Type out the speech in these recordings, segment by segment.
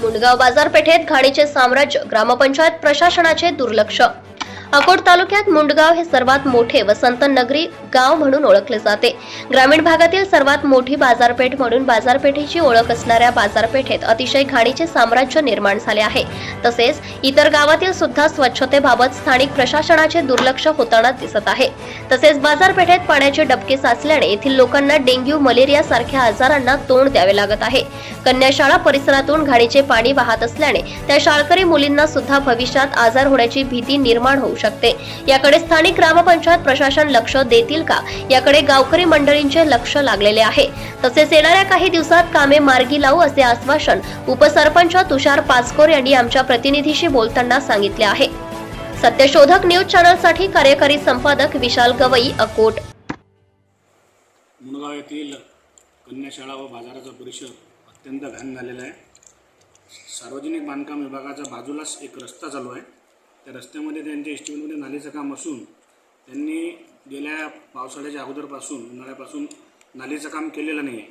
मुंडगाव बाजारपेठेत घाणीचे साम्राज्य, ग्रामपंचायत प्रशासनाचे दुर्लक्ष। अकोट तालुक्यात मुंडगाव हे सर्वात मोठे व संत नगरी गाव म्हणून ओळखले जाते। ग्रामीण भागातील सर्वात मोठी बाजारपेठ म्हणून बाजारपेठेची ओळख असणाऱ्या बाजारपेठेत अतिशय घाणीचे साम्राज्य निर्माण झाले आहे। तसेच इतर गावातील सुद्धा स्वच्छतेबाबत स्थानिक प्रशासनाचे दुर्लक्ष होताना दिसत आहे। तसेच बाजारपेठेत पाण्याचे डबके साचल्याने येथील लोकांना डेंग्यू, मलेरिया सारख्या आजारांना तोंड द्यावे लागत आहे। कन्याशाळा परिसरातून घाणीचे पाणी वाहत असल्याने त्या शाळकरी मुलींना सुद्धा भविष्यात आजार होण्याची भीती निर्माण होऊ शकते। याकडे स्थानिक ग्रामपंचायत प्रशासन लक्ष देतील का, याकडे गावकरी मंडळींचे लक्ष लागलेले आहे। तसेच येणाऱ्या काही दिवसात कामे मार्गी लावू असे आश्वासन उपसरपंच तुषार पाचकोर यांनी आमच्या प्रतिनिधीशी बोलताना सांगितले आहे। सत्यशोधक न्यूज चॅनल साठी कार्यकारी संपादक विशाल गवई, अकोट। मुंडगाव येथील कन्याशाळा व बाजाराचा परिसर अत्यंत घाण झालेला आहे। सार्वजनिक बांधकाम विभागाच्या बाजूलाच एक रस्ता चालू आहे। त्या रस्त्यामध्ये त्यांच्या एस्टिमेटमध्ये नालीचं काम असून त्यांनी गेल्या पावसाळ्याच्या अगोदरपासून उन्हाळ्यापासून नालीचं काम केलेलं नाही आहे।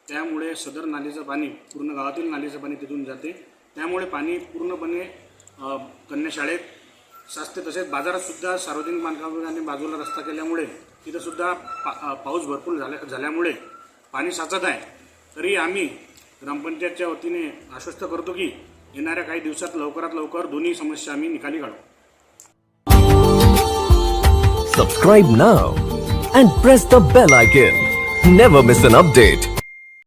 त्यामुळे सदर नालीचं पाणी पूर्ण गावातील नालीचं पाणी तिथून जाते। त्यामुळे पाणी पूर्णपणे कन्याशाळेत साचते। तसेच बाजारातसुद्धा सार्वजनिक बांधकाम विभागाने बाजूला रस्ता केल्यामुळे तिथंसुद्धा पाऊस भरपूर झाल्यामुळे पाणी साचत आहे। तरी आम्ही ग्रामपंचायतच्या वतीने आश्वस्त करतो की येणाऱ्या काही दिवसात लवकरात लवकर दोन्ही समस्या आम्ही निकाली काढू। Subscribe now and press the bell icon. Never miss an update.